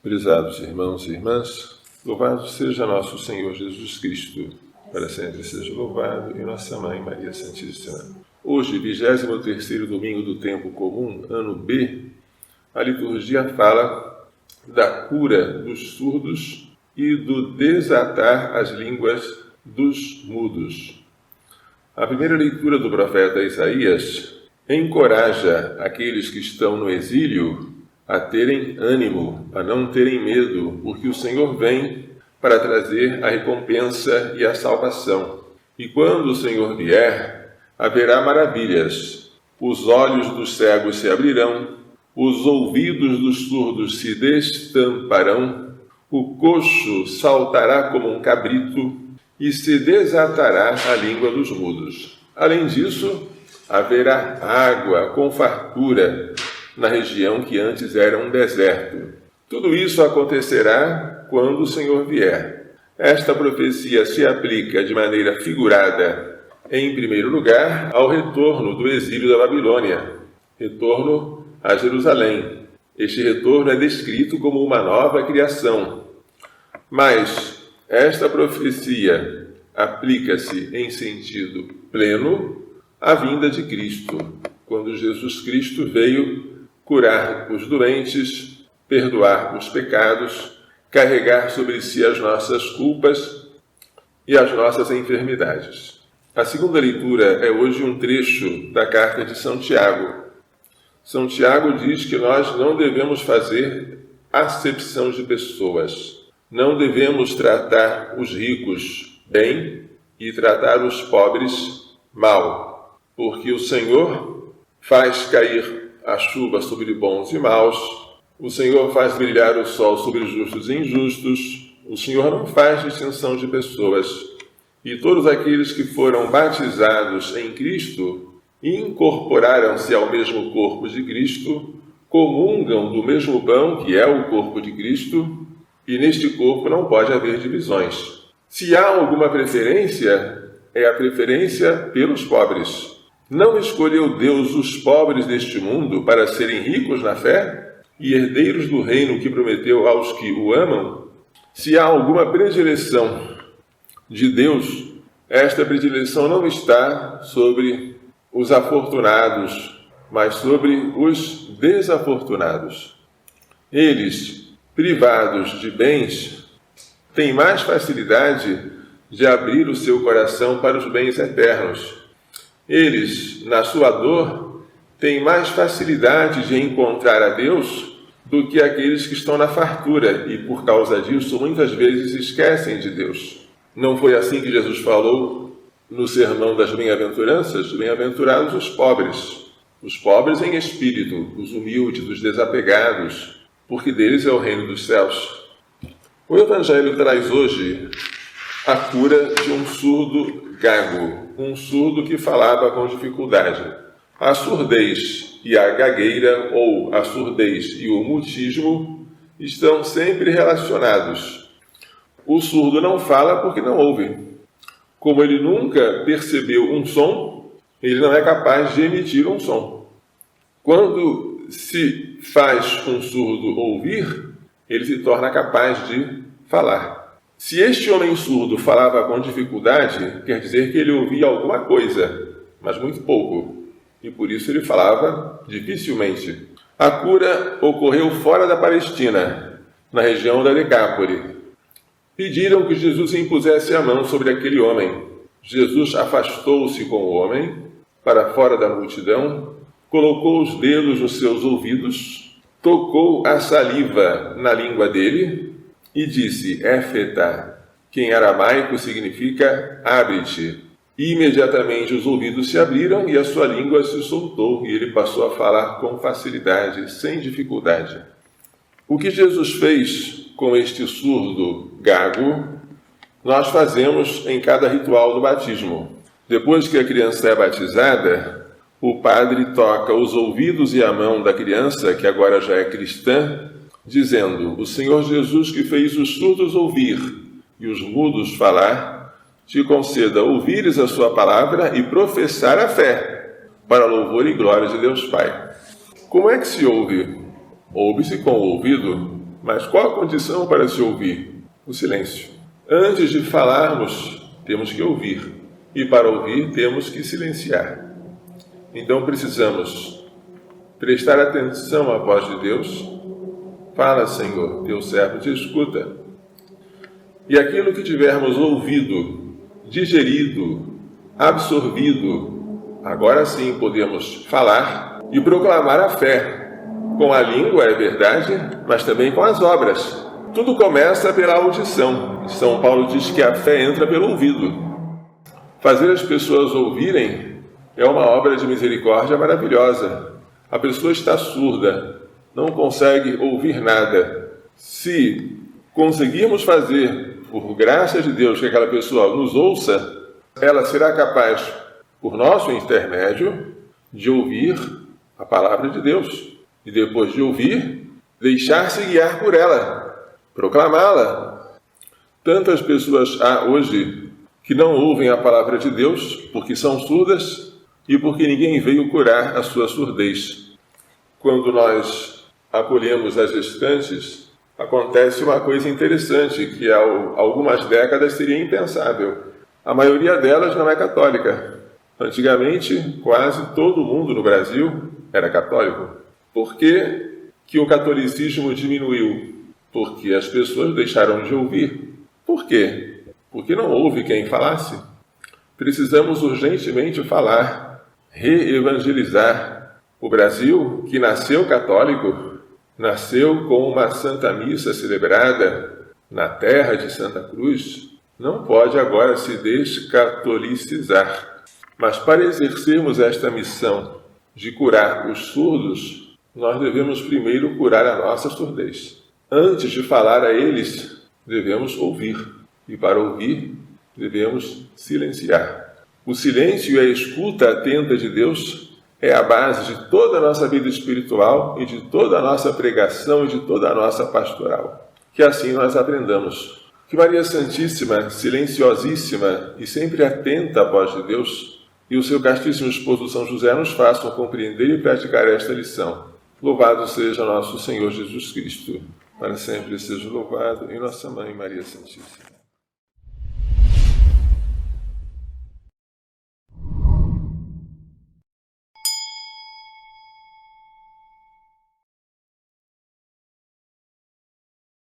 Prezados irmãos e irmãs, louvado seja nosso Senhor Jesus Cristo, para sempre seja louvado, e nossa Mãe Maria Santíssima. Hoje, 23º domingo do tempo comum, ano B, a liturgia fala da cura dos surdos e do desatar as línguas dos mudos. A primeira leitura do profeta Isaías encoraja aqueles que estão no exílio a terem ânimo, a não terem medo, porque o Senhor vem para trazer a recompensa e a salvação. E quando o Senhor vier, haverá maravilhas. Os olhos dos cegos se abrirão, os ouvidos dos surdos se destamparão, o coxo saltará como um cabrito e se desatará a língua dos mudos. Além disso, haverá água com fartura na região que antes era um deserto. Tudo isso acontecerá quando o Senhor vier. Esta profecia se aplica de maneira figurada, em primeiro lugar, ao retorno do exílio da Babilônia, retorno a Jerusalém. Este retorno é descrito como uma nova criação. Mas esta profecia aplica-se em sentido pleno à vinda de Cristo, quando Jesus Cristo veio curar os doentes, perdoar os pecados, carregar sobre si as nossas culpas e as nossas enfermidades. A segunda leitura é hoje um trecho da carta de São Tiago. São Tiago diz que nós não devemos fazer acepção de pessoas. Não devemos tratar os ricos bem e tratar os pobres mal, porque o Senhor faz cair a chuva sobre bons e maus, o Senhor faz brilhar o sol sobre justos e injustos, o Senhor não faz distinção de pessoas. E todos aqueles que foram batizados em Cristo e incorporaram-se ao mesmo corpo de Cristo, comungam do mesmo pão, que é o corpo de Cristo, e neste corpo não pode haver divisões. Se há alguma preferência, é a preferência pelos pobres. Não escolheu Deus os pobres deste mundo para serem ricos na fé e herdeiros do reino que prometeu aos que o amam? Se há alguma predileção de Deus, esta predileção não está sobre os afortunados, mas sobre os desafortunados. Eles, privados de bens, têm mais facilidade de abrir o seu coração para os bens eternos. Eles, na sua dor, têm mais facilidade de encontrar a Deus do que aqueles que estão na fartura e, por causa disso, muitas vezes esquecem de Deus. Não foi assim que Jesus falou no sermão das bem-aventuranças? Bem-aventurados os pobres em espírito, os humildes, os desapegados, porque deles é o reino dos céus. O Evangelho traz hoje a cura de um surdo gago, um surdo que falava com dificuldade. A surdez e a gagueira, ou a surdez e o mutismo, estão sempre relacionados. O surdo não fala porque não ouve. Como ele nunca percebeu um som, ele não é capaz de emitir um som. Quando se faz um surdo ouvir, ele se torna capaz de falar. Se este homem surdo falava com dificuldade, quer dizer que ele ouvia alguma coisa, mas muito pouco, e por isso ele falava dificilmente. A cura ocorreu fora da Palestina, na região da Decápole. Pediram que Jesus impusesse a mão sobre aquele homem. Jesus afastou-se com o homem, para fora da multidão, colocou os dedos nos seus ouvidos, tocou a saliva na língua dele, e disse, Éfeta, que em aramaico significa abre-te. E imediatamente os ouvidos se abriram e a sua língua se soltou, e ele passou a falar com facilidade, sem dificuldade. O que Jesus fez com este surdo gago, nós fazemos em cada ritual do batismo. Depois que a criança é batizada, o padre toca os ouvidos e a mão da criança, que agora já é cristã, dizendo, o Senhor Jesus que fez os surdos ouvir e os mudos falar, te conceda ouvires a sua palavra e professar a fé, para louvor e glória de Deus Pai. Como é que se ouve? Ouve-se com o ouvido. Mas qual a condição para se ouvir? O silêncio. Antes de falarmos, temos que ouvir. E para ouvir, temos que silenciar. Então precisamos prestar atenção à voz de Deus. Fala, Senhor, teu servo te escuta. E aquilo que tivermos ouvido, digerido, absorvido, agora sim podemos falar e proclamar a fé. Com a língua, é verdade, mas também com as obras. Tudo começa pela audição. São Paulo diz que a fé entra pelo ouvido. Fazer as pessoas ouvirem é uma obra de misericórdia maravilhosa. A pessoa está surda, não consegue ouvir nada. Se conseguirmos fazer, por graça de Deus, que aquela pessoa nos ouça, ela será capaz, por nosso intermédio, de ouvir a palavra de Deus. E depois de ouvir, deixar-se guiar por ela, proclamá-la. Tantas pessoas há hoje que não ouvem a palavra de Deus porque são surdas e porque ninguém veio curar a sua surdez. Quando nós acolhemos as gestantes, acontece uma coisa interessante que há algumas décadas seria impensável. A maioria delas não é católica. Antigamente, quase todo mundo no Brasil era católico. Por que o catolicismo diminuiu? Porque as pessoas deixaram de ouvir. Por quê? Porque não houve quem falasse. Precisamos urgentemente falar, reevangelizar. O Brasil, que nasceu católico, nasceu com uma Santa Missa celebrada na terra de Santa Cruz, não pode agora se descatolicizar. Mas para exercermos esta missão de curar os surdos, nós devemos primeiro curar a nossa surdez. Antes de falar a eles, devemos ouvir. E para ouvir, devemos silenciar. O silêncio e a escuta atenta de Deus é a base de toda a nossa vida espiritual e de toda a nossa pregação e de toda a nossa pastoral. Que assim nós aprendamos. Que Maria Santíssima, silenciosíssima e sempre atenta à voz de Deus, e o seu castíssimo esposo São José nos façam compreender e praticar esta lição. Louvado seja nosso Senhor Jesus Cristo. Para sempre seja louvado, e nossa Mãe Maria Santíssima.